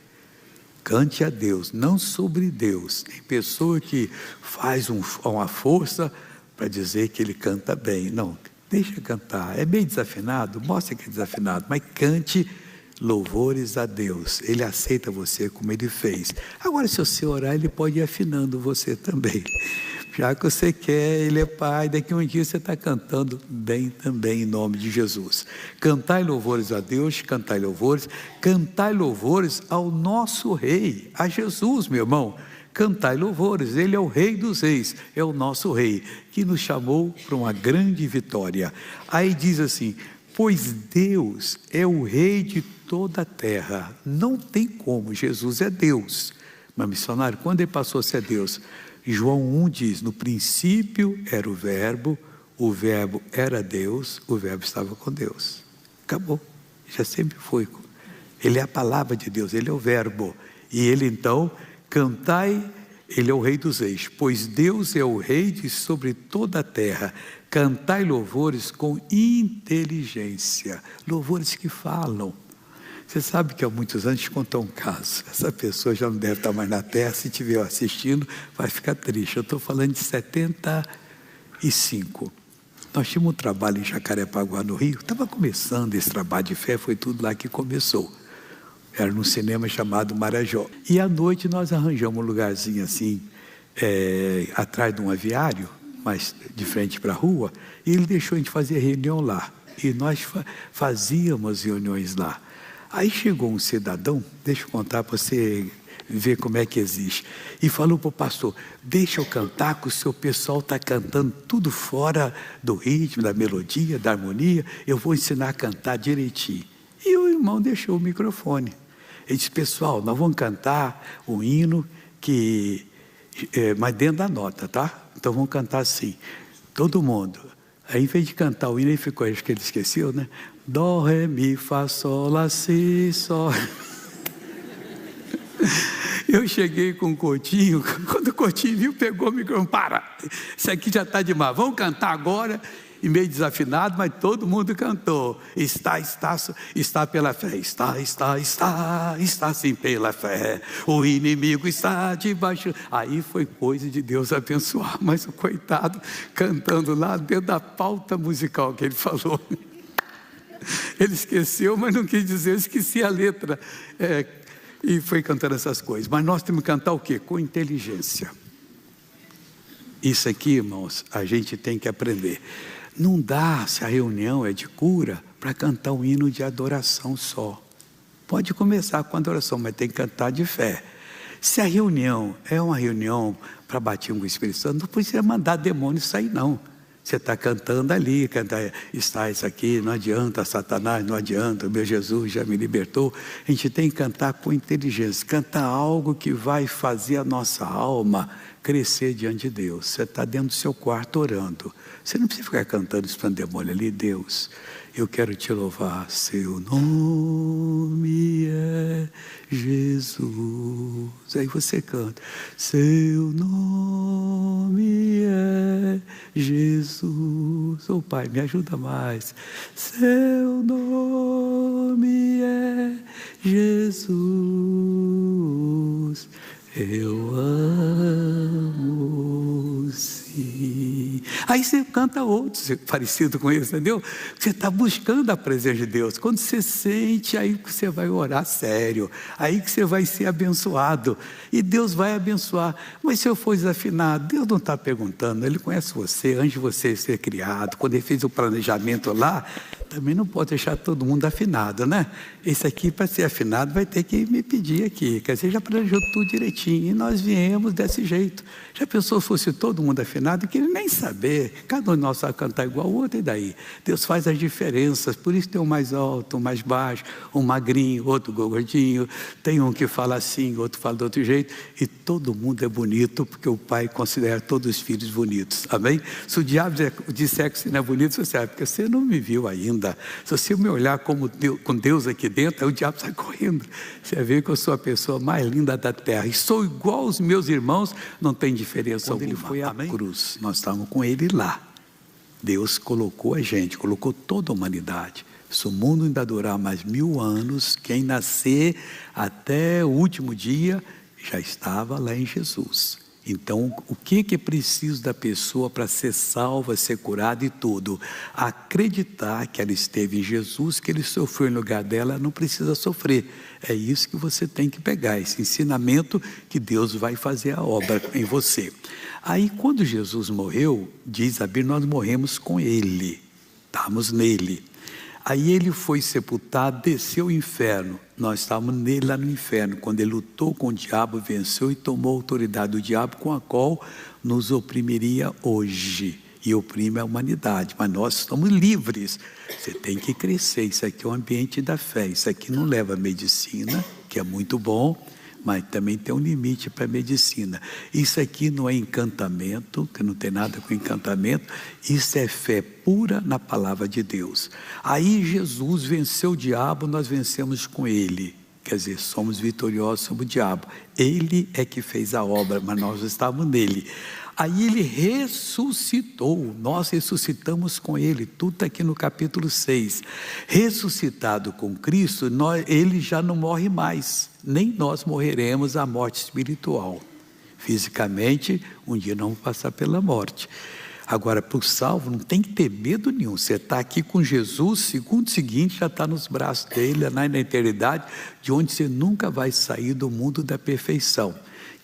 Cante a Deus, não sobre Deus. Tem pessoa que faz uma força para dizer que ele canta bem. Não, deixa cantar. É bem desafinado, mostra que é desafinado, mas cante louvores a Deus. Ele aceita você como ele fez. Agora, se você orar, ele pode ir afinando você também. Já que você quer, ele é pai, daqui um dia você está cantando bem também, em nome de Jesus. Cantai louvores a Deus, cantai louvores ao nosso rei, a Jesus, meu irmão. Cantai louvores, ele é o rei dos reis, é o nosso rei, que nos chamou para uma grande vitória. Aí diz assim: pois Deus é o rei de toda a terra. Não tem como, Jesus é Deus. Mas missionário, quando ele passou a ser Deus? João 1 diz: no princípio era o verbo era Deus, o verbo estava com Deus. Acabou, já sempre foi. Ele é a palavra de Deus, Ele é o verbo. E Ele então, cantai, Ele é o Rei dos Reis, pois Deus é o Rei de sobre toda a terra. Cantai louvores com inteligência, louvores que falam. Você sabe que há muitos anos, te contou um caso, essa pessoa já não deve estar mais na terra, se estiver assistindo vai ficar triste. Eu estou falando de 75. Nós tínhamos um trabalho em Jacarepaguá, no Rio, estava começando esse trabalho de fé, foi tudo lá que começou. Era num cinema chamado Marajó. E à noite nós arranjamos um lugarzinho assim, atrás de um aviário, mas de frente para a rua, e ele deixou a gente fazer reunião lá. E nós fazíamos reuniões lá. Aí chegou um cidadão, deixa eu contar para você ver como é que existe, e falou para o pastor: deixa eu cantar, que o seu pessoal está cantando tudo fora do ritmo, da melodia, da harmonia, eu vou ensinar a cantar direitinho. E o irmão deixou o microfone. Ele disse: pessoal, nós vamos cantar o hino, mas dentro da nota, tá? Então vamos cantar assim, todo mundo. Aí, em vez de cantar o hino, ele ficou, acho que ele esqueceu, né? Dó, ré, mi, fá, sol, lá, si, sol. Eu cheguei com o Coutinho, quando o Coutinho viu, pegou o microfone: para, isso aqui já está demais, vamos cantar agora. E meio desafinado, mas todo mundo cantou. Está pela fé, está sim pela fé. O inimigo está debaixo. Aí foi coisa de Deus abençoar, mas o coitado cantando lá dentro da pauta musical que ele falou. Ele esqueceu, mas não quis dizer, eu esqueci a letra. E foi cantando essas coisas. Mas nós temos que cantar o quê? Com inteligência. Isso aqui, irmãos, a gente tem que aprender. Não dá, se a reunião é de cura, para cantar um hino de adoração só. Pode começar com adoração, mas tem que cantar de fé. Se a reunião é uma reunião para bater com o Espírito Santo, não precisa mandar demônio sair, não. Você está cantando ali, está isso aqui, não adianta, Satanás, não adianta, meu Jesus já me libertou. A gente tem que cantar com inteligência, cantar algo que vai fazer a nossa alma crescer diante de Deus. Você está dentro do seu quarto orando. Você não precisa ficar cantando, espantando demônio ali. Deus, eu quero te louvar, seu nome é Jesus. Aí você canta: seu nome é Jesus. Ô Pai, me ajuda mais. Seu nome é Jesus. Eu amo sim. Aí você canta outros parecido com isso, entendeu? Você está buscando a presença de Deus. Quando você sente, aí que você vai orar sério, aí que você vai ser abençoado, e Deus vai abençoar. Mas se eu for desafinado, Deus não está perguntando, Ele conhece você antes de você ser criado. Quando Ele fez o planejamento lá, também não pode deixar todo mundo afinado, né? Esse aqui, para ser afinado, vai ter que me pedir aqui. Quer dizer, já planejou tudo direitinho, e nós viemos desse jeito. Já pensou se fosse todo mundo afinado, que ele nem saber, cada um de nós sabe cantar igual o outro, e daí? Deus faz as diferenças, por isso tem um mais alto, um mais baixo, um magrinho, outro gordinho, tem um que fala assim, outro fala de outro jeito, e todo mundo é bonito, porque o Pai considera todos os filhos bonitos, amém? Se o diabo disser que você não é bonito, você sabe, porque você não me viu ainda. Se você me olhar como Deus, com Deus aqui dentro, aí o diabo sai correndo. Você vê que eu sou a pessoa mais linda da terra, e sou igual aos meus irmãos, não tem diferença alguma. Quando ele foi à cruz, nós estávamos com ele lá. Deus colocou a gente, colocou toda a humanidade. Se o mundo ainda durar mais 1000 anos, quem nascer até o último dia, já estava lá em Jesus. Então, o que é preciso da pessoa para ser salva, ser curada e tudo? Acreditar que ela esteve em Jesus, que Ele sofreu em lugar dela, não precisa sofrer. É isso que você tem que pegar, esse ensinamento que Deus vai fazer a obra em você. Aí, quando Jesus morreu, diz a Bíblia, nós morremos com Ele, estamos nele. Aí ele foi sepultado, desceu ao inferno. Nós estávamos nele lá no inferno, quando ele lutou com o diabo, venceu e tomou a autoridade do diabo, com a qual nos oprimiria hoje. E oprime a humanidade, mas nós estamos livres. Você tem que crescer, isso aqui é um ambiente da fé. Isso aqui não leva medicina, que é muito bom, mas também tem um limite para a medicina. Isso aqui não é encantamento, que não tem nada com encantamento, isso é fé pura na palavra de Deus. Aí Jesus venceu o diabo, nós vencemos com ele. Quer dizer, somos vitoriosos sobre o diabo. Ele é que fez a obra, mas nós estávamos nele. Aí ele ressuscitou, nós ressuscitamos com ele, tudo está aqui no capítulo 6. Ressuscitado com Cristo, ele já não morre mais, nem nós morreremos a morte espiritual. Fisicamente, um dia não vamos passar pela morte. Agora, para o salvo, não tem que ter medo nenhum. Você está aqui com Jesus, segundo seguinte, já está nos braços dele, na eternidade, de onde você nunca vai sair do mundo da perfeição.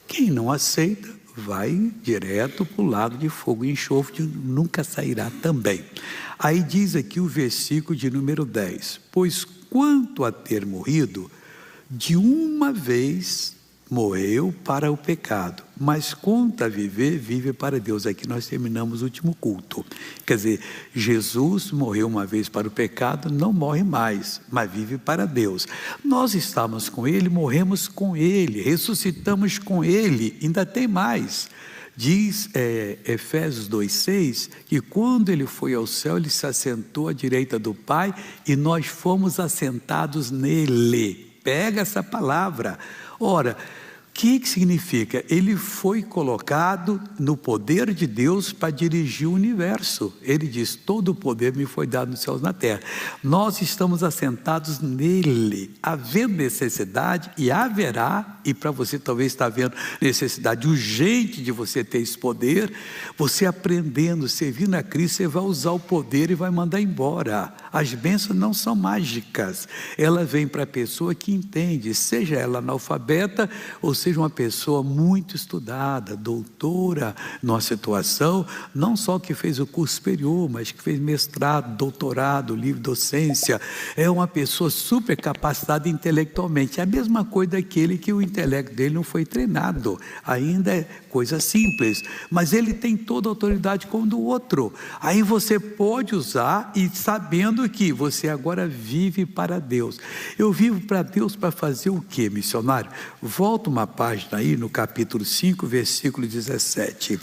Quem não aceita, vai direto para o lago de fogo e enxofre, nunca sairá também. Aí diz aqui o versículo de número 10: pois quanto a ter morrido, de uma vez morreu para o pecado, mas quanto a viver, vive para Deus. Aqui nós terminamos o último culto. Quer dizer, Jesus morreu uma vez para o pecado, não morre mais, mas vive para Deus. Nós estamos com Ele, morremos com Ele, ressuscitamos com Ele, ainda tem mais. Diz Efésios 2,6, que quando Ele foi ao céu, Ele se assentou à direita do Pai, e nós fomos assentados nele. Pega essa palavra. Ora, o que significa? Ele foi colocado no poder de Deus para dirigir o universo. Ele diz, todo o poder me foi dado nos céus e na terra. Nós estamos assentados nele, havendo necessidade, e haverá, e para você talvez está havendo necessidade urgente de você ter esse poder, você aprendendo, servindo a Cristo, você vai usar o poder e vai mandar embora. As bênçãos não são mágicas, ela vem para a pessoa que entende, seja ela analfabeta, ou seja uma pessoa muito estudada, doutora numa situação, não só que fez o curso superior, mas que fez mestrado, doutorado, livre docência, é uma pessoa super capacitada intelectualmente. É a mesma coisa daquele que o intelecto dele não foi treinado, ainda é coisa simples, mas ele tem toda a autoridade como do outro. Aí você pode usar, e sabendo que você agora vive para Deus. Eu vivo para Deus para fazer o que, missionário? Volta uma página aí no capítulo 5, versículo 17.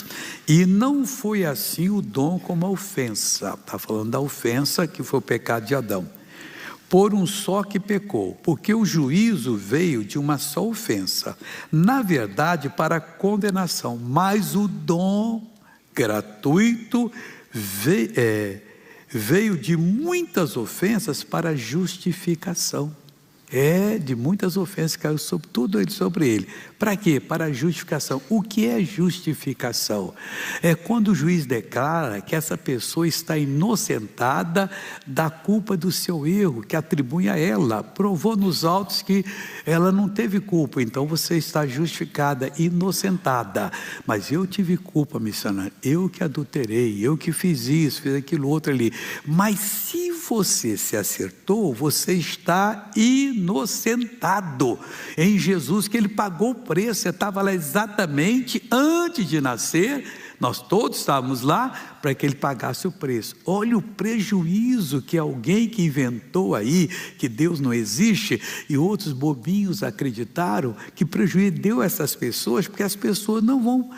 E não foi assim o dom como a ofensa. Está falando da ofensa que foi o pecado de Adão. Por um só que pecou, porque o juízo veio de uma só ofensa, na verdade para a condenação, mas o dom gratuito veio de muitas ofensas para a justificação. De muitas ofensas caiu sobre tudo sobre ele. Para quê? Para a justificação. O que é justificação? É quando o juiz declara que essa pessoa está inocentada da culpa do seu erro, que atribui a ela, provou nos autos que ela não teve culpa, então você está justificada, inocentada. Mas eu tive culpa, missionário, eu que adulterei, eu que fiz isso, fiz aquilo outro ali. Mas se você se acertou, você está inocentado em Jesus, que Ele pagou o preço. Você estava lá exatamente antes de nascer, nós todos estávamos lá para que Ele pagasse o preço. Olha o prejuízo que alguém que inventou aí, que Deus não existe, e outros bobinhos acreditaram, que prejuízo deu a essas pessoas, porque as pessoas não vão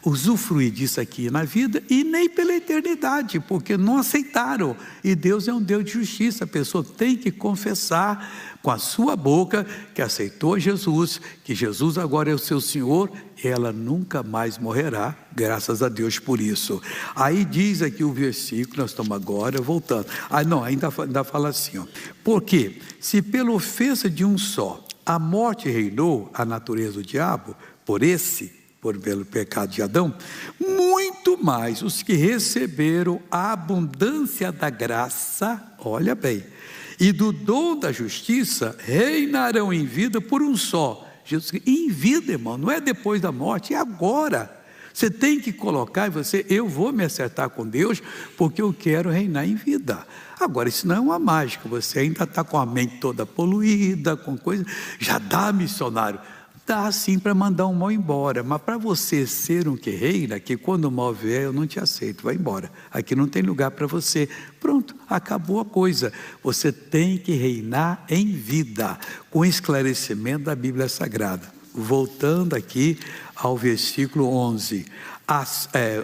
usufruir disso aqui na vida, e nem pela eternidade, porque não aceitaram, e Deus é um Deus de justiça. A pessoa tem que confessar com a sua boca que aceitou Jesus, que Jesus agora é o seu Senhor, e ela nunca mais morrerá, graças a Deus por isso. Aí diz aqui o versículo, nós estamos agora voltando, ainda fala assim, porque se pela ofensa de um só a morte reinou, a natureza do diabo, pelo pecado de Adão, muito mais os que receberam a abundância da graça, olha bem, e do dom da justiça, reinarão em vida por um só. Jesus, em vida, irmão, não é depois da morte, é agora. Você tem que colocar em você, eu vou me acertar com Deus, porque eu quero reinar em vida. Agora, isso não é uma mágica, você ainda está com a mente toda poluída, com coisa, já dá, missionário. Dá sim para mandar um mal embora, mas para você ser um que reina, que quando o mal vier eu não te aceito, vai embora, aqui não tem lugar para você. Pronto, acabou a coisa. Você tem que reinar em vida, com esclarecimento da Bíblia Sagrada. Voltando aqui ao versículo 11,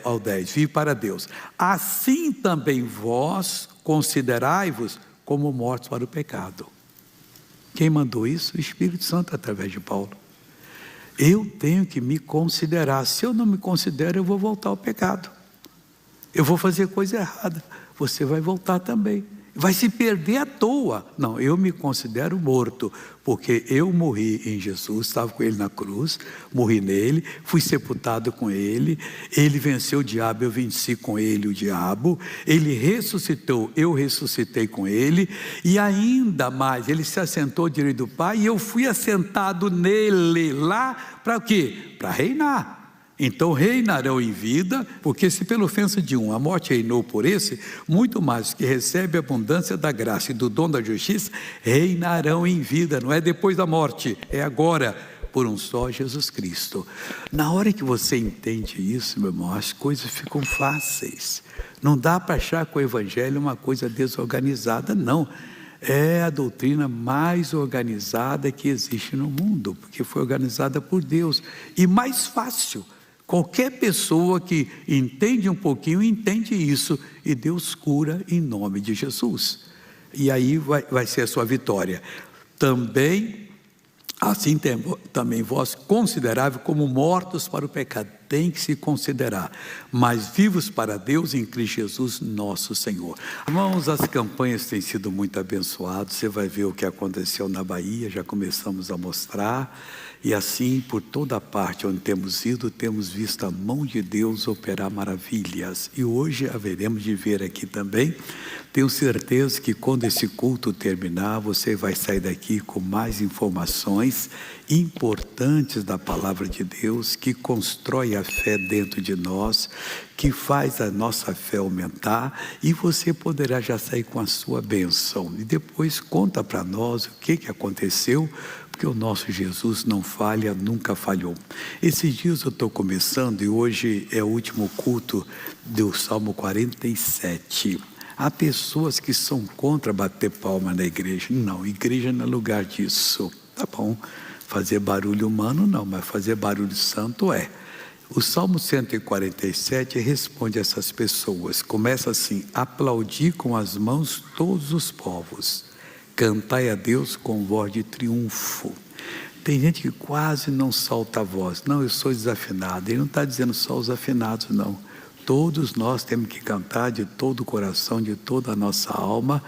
ao 10, vive para Deus. Assim também vós considerai-vos como mortos para o pecado. Quem mandou isso? O Espírito Santo através de Paulo. Eu tenho que me considerar. Se eu não me considero, eu vou voltar ao pecado. Eu vou fazer coisa errada. Você vai voltar também. Vai se perder à toa. Não, eu me considero morto, porque eu morri em Jesus, estava com Ele na cruz, morri nele, fui sepultado com Ele, Ele venceu o diabo, eu venci com Ele o diabo, Ele ressuscitou, eu ressuscitei com Ele, e ainda mais, Ele se assentou direito do Pai, e eu fui assentado nele lá, para o quê? Para reinar. Então reinarão em vida, porque se pela ofensa de um a morte reinou por esse, muito mais que recebe a abundância da graça e do dom da justiça, reinarão em vida, não é depois da morte, é agora, por um só Jesus Cristo. Na hora que você entende isso, meu irmão, as coisas ficam fáceis. Não dá para achar que o Evangelho é uma coisa desorganizada, não. É a doutrina mais organizada que existe no mundo, porque foi organizada por Deus, e mais fácil. Qualquer pessoa que entende um pouquinho, entende isso, e Deus cura em nome de Jesus. E aí vai ser a sua vitória. Também, assim também vós consideráveis como mortos para o pecado. Tem que se considerar, mas vivos para Deus em Cristo Jesus, nosso Senhor. Irmãos, as campanhas têm sido muito abençoadas. Você vai ver o que aconteceu na Bahia, já começamos a mostrar. E assim, por toda parte onde temos ido, temos visto a mão de Deus operar maravilhas. E hoje haveremos de ver aqui também. Tenho certeza que quando esse culto terminar, você vai sair daqui com mais informações importantes da palavra de Deus, que constrói a fé dentro de nós, que faz a nossa fé aumentar, e você poderá já sair com a sua bênção. E depois conta para nós o que aconteceu, porque o nosso Jesus não falha, nunca falhou. Esses dias eu estou começando, e hoje é o último culto do Salmo 47. Há pessoas que são contra bater palma na igreja. Não, igreja não é lugar disso. Tá bom, fazer barulho humano não, mas fazer barulho santo é. O Salmo 147 responde a essas pessoas. Começa assim: aplaudir com as mãos todos os povos. Cantai a Deus com voz de triunfo. Tem gente que quase não solta a voz. Não, eu sou desafinado. Ele não está dizendo só os afinados, não. Todos nós temos que cantar de todo o coração, de toda a nossa alma,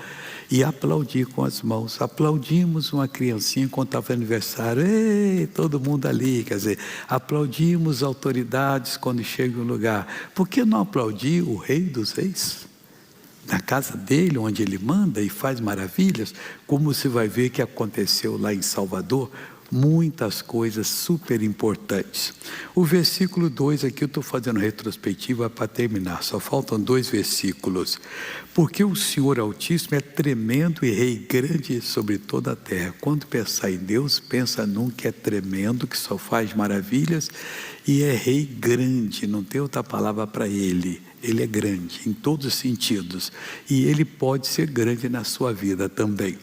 e aplaudir com as mãos. Aplaudimos uma criancinha quando estava aniversário, ei, todo mundo ali, quer dizer, aplaudimos autoridades quando chega em um lugar. Por que não aplaudir o Rei dos Reis? Na casa dele, onde ele manda e faz maravilhas, como você vai ver que aconteceu lá em Salvador, muitas coisas super importantes. O versículo 2 aqui eu estou fazendo retrospectiva para terminar, só faltam 2 versículos. Porque o Senhor Altíssimo é tremendo e Rei grande sobre toda a terra. Quando pensar em Deus, pensa num que é tremendo, que só faz maravilhas, e é Rei grande, não tem outra palavra para Ele. Ele é grande em todos os sentidos, e Ele pode ser grande na sua vida também.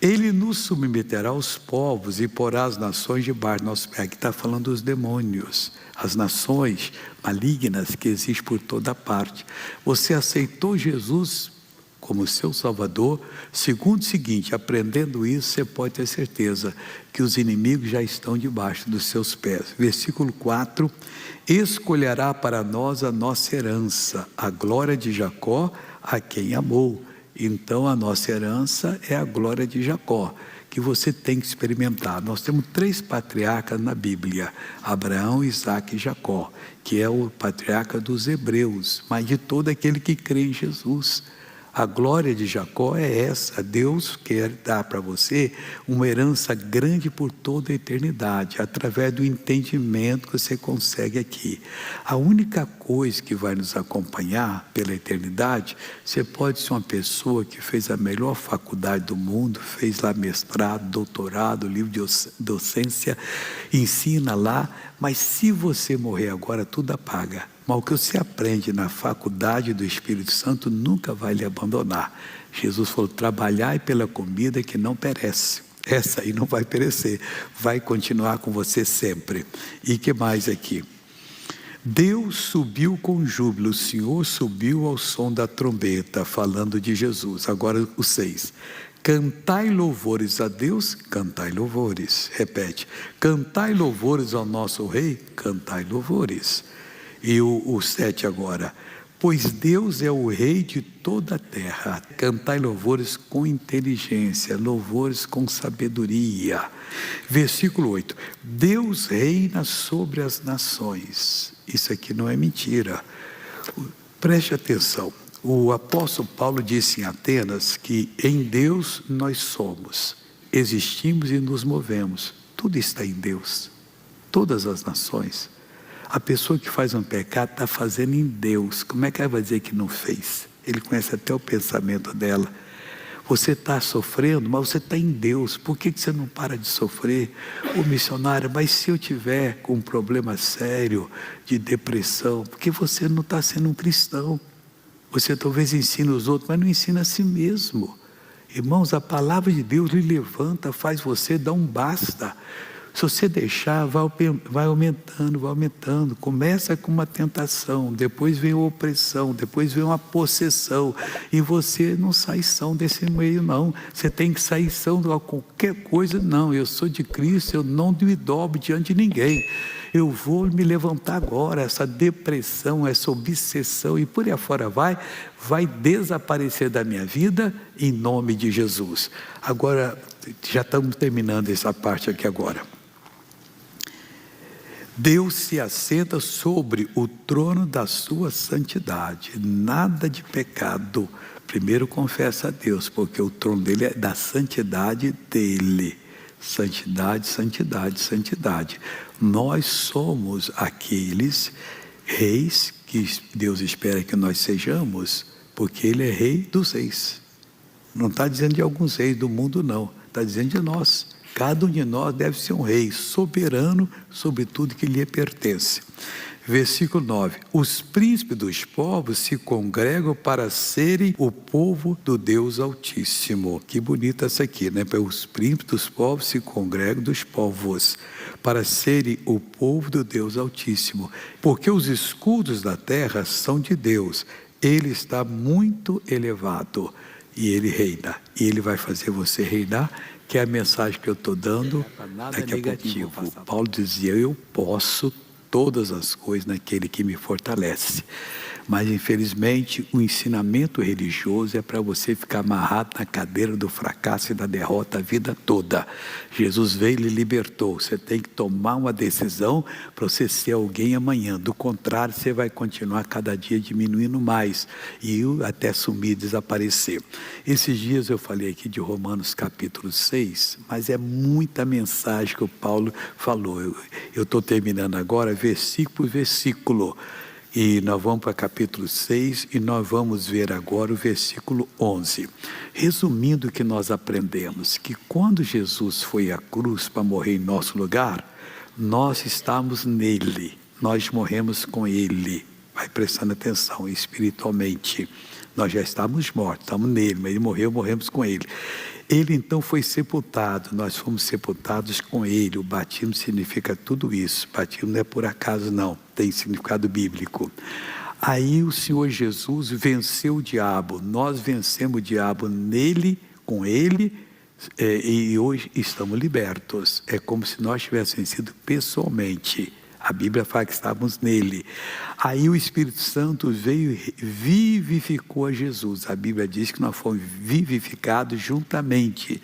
Ele nos submeterá aos povos e porá as nações debaixo do nosso pé. Aqui está falando dos demônios, as nações malignas que existem por toda parte. Você aceitou Jesus como seu Salvador. Segundo o seguinte, aprendendo isso, você pode ter certeza que os inimigos já estão debaixo dos seus pés. Versículo 4: escolherá para nós a nossa herança, a glória de Jacó, a quem amou. Então a nossa herança é a glória de Jacó, que você tem que experimentar. Nós temos 3 patriarcas na Bíblia: Abraão, Isaque e Jacó, que é o patriarca dos hebreus, mas de todo aquele que crê em Jesus. A glória de Jacó é essa. Deus quer dar para você uma herança grande por toda a eternidade, através do entendimento que você consegue aqui. A única coisa que vai nos acompanhar pela eternidade, você pode ser uma pessoa que fez a melhor faculdade do mundo, fez lá mestrado, doutorado, livro de docência, ensina lá, mas se você morrer agora, tudo apaga. Mas o que você aprende na faculdade do Espírito Santo nunca vai lhe abandonar. Jesus falou, trabalhai pela comida que não perece. Essa aí não vai perecer, vai continuar com você sempre. E que mais aqui? Deus subiu com júbilo, o Senhor subiu ao som da trombeta, falando de Jesus. Agora o 6. Cantai louvores a Deus, cantai louvores. Repete, cantai louvores ao nosso Rei, cantai louvores. E o 7 agora, pois Deus é o Rei de toda a terra, cantai louvores com inteligência, louvores com sabedoria. Versículo 8, Deus reina sobre as nações. Isso aqui não é mentira, preste atenção. O apóstolo Paulo disse em Atenas que em Deus nós somos, existimos e nos movemos, tudo está em Deus, todas as nações. A pessoa que faz um pecado está fazendo em Deus. Como é que ela vai dizer que não fez? Ele conhece até o pensamento dela. Você está sofrendo, mas você está em Deus. Por que você não para de sofrer? Ô missionário, mas se eu tiver com um problema sério de depressão, porque você não está sendo um cristão. Você talvez ensine os outros, mas não ensina a si mesmo. Irmãos, a palavra de Deus lhe levanta, faz você dar um basta. Se você deixar, vai aumentando. Começa com uma tentação, depois vem a opressão, depois vem uma possessão. E você não sai são desse meio, não. Você tem que sair são de qualquer coisa. Não, eu sou de Cristo, eu não me dobro diante de ninguém. Eu vou me levantar agora. Essa depressão, essa obsessão e por aí afora vai desaparecer da minha vida em nome de Jesus. Agora, já estamos terminando essa parte aqui agora. Deus se assenta sobre o trono da sua santidade, nada de pecado. Primeiro confessa a Deus, porque o trono dele é da santidade dele. Santidade, santidade, santidade. Nós somos aqueles reis que Deus espera que nós sejamos, porque ele é rei dos reis. Não está dizendo de alguns reis do mundo, não. Está dizendo de nós. Cada um de nós deve ser um rei soberano sobre tudo que lhe pertence. Versículo 9. Os príncipes dos povos se congregam para serem o povo do Deus Altíssimo. Que bonita essa aqui, né? Os príncipes dos povos se congregam dos povos para serem o povo do Deus Altíssimo. Porque os escudos da terra são de Deus. Ele está muito elevado e ele reina. E ele vai fazer você reinar, que é a mensagem que eu estou dando daqui a pouquinho. Paulo dizia, eu posso todas as coisas naquele que me fortalece. Mas infelizmente o ensinamento religioso é para você ficar amarrado na cadeira do fracasso e da derrota a vida toda. Jesus veio e lhe libertou. Você tem que tomar uma decisão para você ser alguém amanhã. Do contrário, você vai continuar cada dia diminuindo mais e até sumir, desaparecer. Esses dias eu falei aqui de Romanos capítulo 6, mas é muita mensagem que o Paulo falou. Eu estou terminando agora versículo por versículo. E nós vamos para capítulo 6 e nós vamos ver agora o versículo 11. Resumindo o que nós aprendemos, que quando Jesus foi à cruz para morrer em nosso lugar, nós estávamos nele, nós morremos com ele. Vai prestando atenção, espiritualmente. Nós já estávamos mortos, estamos nele, mas ele morreu, morremos com ele. Ele então foi sepultado, nós fomos sepultados com ele. O batismo significa tudo isso. Batismo não é por acaso não, tem significado bíblico. Aí o Senhor Jesus venceu o diabo, nós vencemos o diabo nele, com ele, e hoje estamos libertos. É como se nós tivéssemos vencido pessoalmente. A Bíblia fala que estávamos nele. Aí o Espírito Santo veio e vivificou a Jesus. A Bíblia diz que nós fomos vivificados juntamente.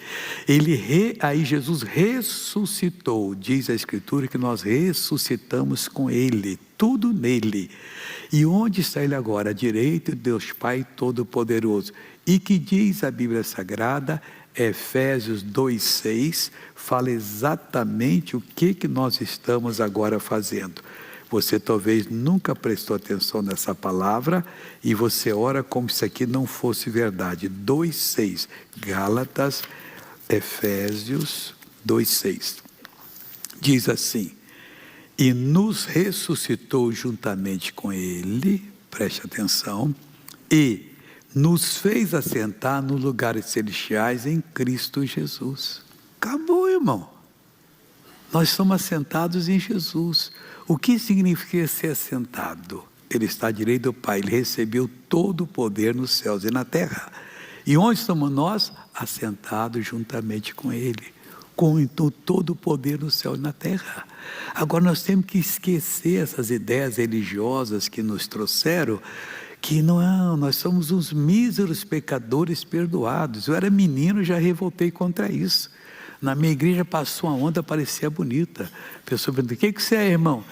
Aí Jesus ressuscitou. Diz a Escritura que nós ressuscitamos com ele. Tudo nele. E onde está ele agora? À direita de Deus Pai Todo-Poderoso. E que diz a Bíblia Sagrada, Efésios 2,6, fala exatamente o que nós estamos agora fazendo. Você talvez nunca prestou atenção nessa palavra e você ora como se aqui não fosse verdade. 2,6, Gálatas, Efésios 2,6. Diz assim: e nos ressuscitou juntamente com ele, preste atenção, e nos fez assentar nos lugares celestiais em Cristo Jesus. Acabou, irmão. Nós somos assentados em Jesus. O que significa ser assentado? Ele está à direita do Pai, ele recebeu todo o poder nos céus e na terra. E onde estamos nós? Assentados juntamente com ele, com todo o poder no céu e na terra. Agora nós temos que esquecer essas ideias religiosas que nos trouxeram, que não, nós somos uns míseros pecadores perdoados. Eu era menino, já revoltei contra isso. Na minha igreja passou uma onda, parecia bonita. A pessoa perguntou: o que você é, irmão?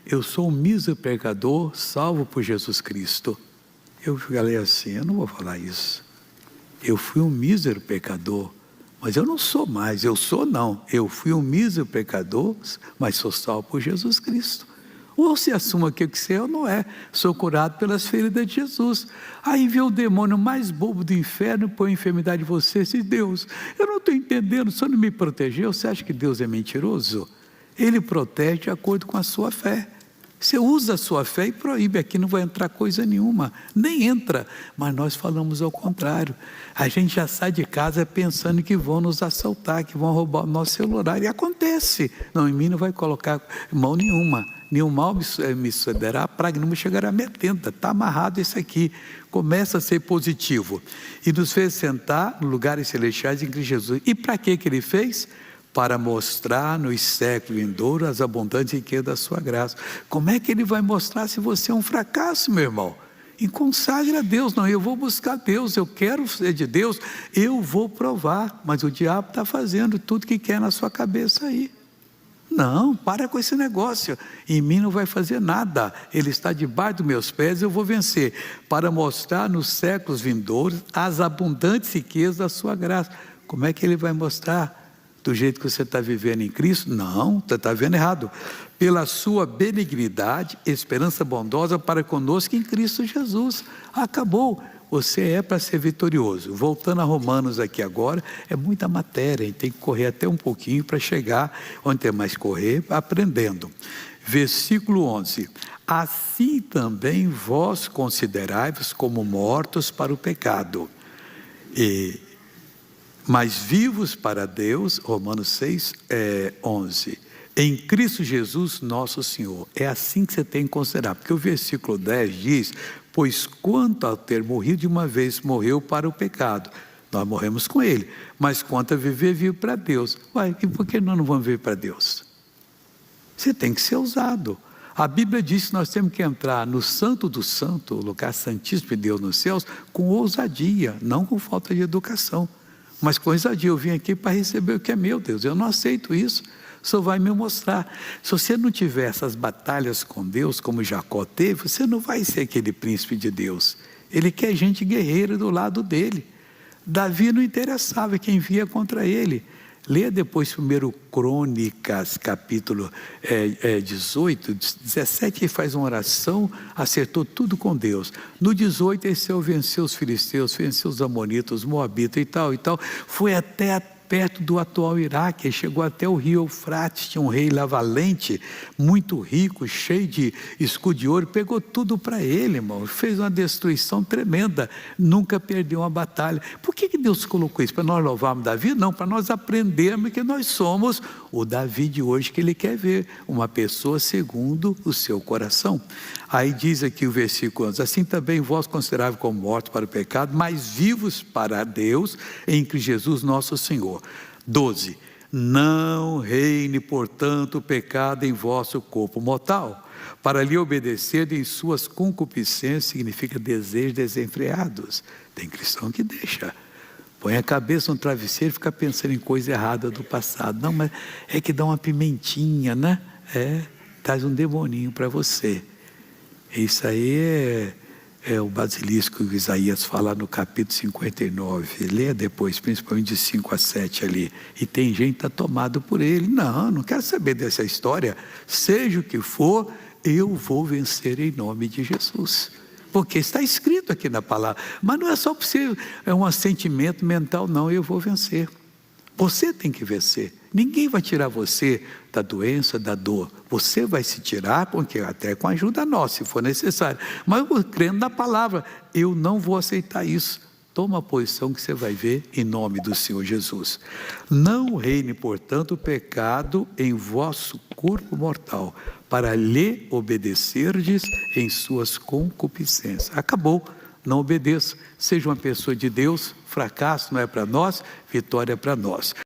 Eu sou um mísero pecador, salvo por Jesus Cristo. Eu falei assim: eu não vou falar isso. Eu fui um mísero pecador, mas eu não sou mais. Eu fui um mísero pecador, mas sou salvo por Jesus Cristo. Ou se assuma que você é ou não é. Sou curado pelas feridas de Jesus. Aí vê o demônio mais bobo do inferno, põe a enfermidade em você e diz: Deus, eu não estou entendendo, o Senhor não me protegeu. Você acha que Deus é mentiroso? Ele protege de acordo com a sua fé. Você usa a sua fé e proíbe. Aqui não vai entrar coisa nenhuma. Nem entra. Mas nós falamos ao contrário. A gente já sai de casa pensando que vão nos assaltar, que vão roubar o nosso celular. E acontece. Não, em mim não vai colocar mão nenhuma. Nenhum mal me sucederá, praga não me chegará à minha tenda. Está amarrado isso aqui. Começa a ser positivo. E nos fez sentar nos lugares celestiais em Cristo Jesus. E para que ele fez? Para mostrar nos séculos vindouros as abundantes riquezas da sua graça. Como é que ele vai mostrar se você é um fracasso, meu irmão? E consagre a Deus. Não, eu vou buscar Deus, eu quero ser de Deus, eu vou provar. Mas o diabo está fazendo tudo que quer na sua cabeça aí. Não, para com esse negócio. Em mim não vai fazer nada. Ele está debaixo dos meus pés, eu vou vencer. Para mostrar nos séculos vindouros as abundantes riquezas da sua graça. Como é que ele vai mostrar? Do jeito que você está vivendo em Cristo? Não, você está vendo errado. Pela sua benignidade, esperança bondosa para conosco em Cristo Jesus. Acabou. Você é para ser vitorioso. Voltando a Romanos aqui agora, é muita matéria, a gente tem que correr até um pouquinho para chegar onde tem mais correr, aprendendo. Versículo 11. Assim também vós considerai-vos como mortos para o pecado, mas vivos para Deus, Romanos 6, 11. Em Cristo Jesus nosso Senhor. É assim que você tem que considerar, porque o versículo 10 diz: pois quanto a ter morrido de uma vez, morreu para o pecado. Nós morremos com ele. Mas quanto a viver, vive para Deus. Uai, e por que nós não vamos viver para Deus? Você tem que ser ousado. A Bíblia diz que nós temos que entrar no santo do santo, o lugar santíssimo de Deus nos céus, com ousadia, não com falta de educação. Mas com ousadia, eu vim aqui para receber o que é meu, Deus. Eu não aceito isso. O Senhor vai me mostrar. Se você não tiver essas batalhas com Deus, como Jacó teve, você não vai ser aquele príncipe de Deus. Ele quer gente guerreira do lado dele. Davi não interessava quem via contra ele. Leia depois 1 Crônicas, capítulo 18, 17, ele faz uma oração, acertou tudo com Deus. No 18, ele venceu os filisteus, venceu os amonitas, os moabitas e tal, foi até perto do atual Iraque, chegou até o rio Eufrates, tinha um rei lá valente, muito rico, cheio de escudo de ouro, pegou tudo para ele, irmão, fez uma destruição tremenda, nunca perdeu uma batalha. Por que Deus colocou isso? Para nós louvarmos Davi? Não, para nós aprendermos que nós somos o Davi de hoje que ele quer ver, uma pessoa segundo o seu coração. Aí diz aqui o versículo 11, assim também vós consideráveis como mortos para o pecado, mas vivos para Deus em Cristo Jesus nosso Senhor. 12, Não reine, portanto, o pecado em vosso corpo mortal, para lhe obedecer em suas concupiscências, significa desejos desenfreados. Tem cristão que deixa. Põe a cabeça no travesseiro e fica pensando em coisa errada do passado. Não, mas é que dá uma pimentinha, né? Traz um demoninho para você. Isso aí é o basilisco que Isaías fala no capítulo 59. Lê depois, principalmente de 5 a 7 ali. E tem gente que está tomado por ele. Não quero saber dessa história. Seja o que for, eu vou vencer em nome de Jesus. Porque está escrito aqui na palavra. Mas não é só para você, é um assentimento mental, não. Eu vou vencer. Você tem que vencer. Ninguém vai tirar você da doença, da dor. Você vai se tirar, porque até com a ajuda nossa, se for necessário. Mas eu crendo na palavra, eu não vou aceitar isso. Toma a posição que você vai ver em nome do Senhor Jesus. Não reine, portanto, o pecado em vosso corpo mortal, para lhe obedecerdes em suas concupiscências. Acabou. Não obedeça. Seja uma pessoa de Deus. Fracasso não é para nós, vitória é para nós.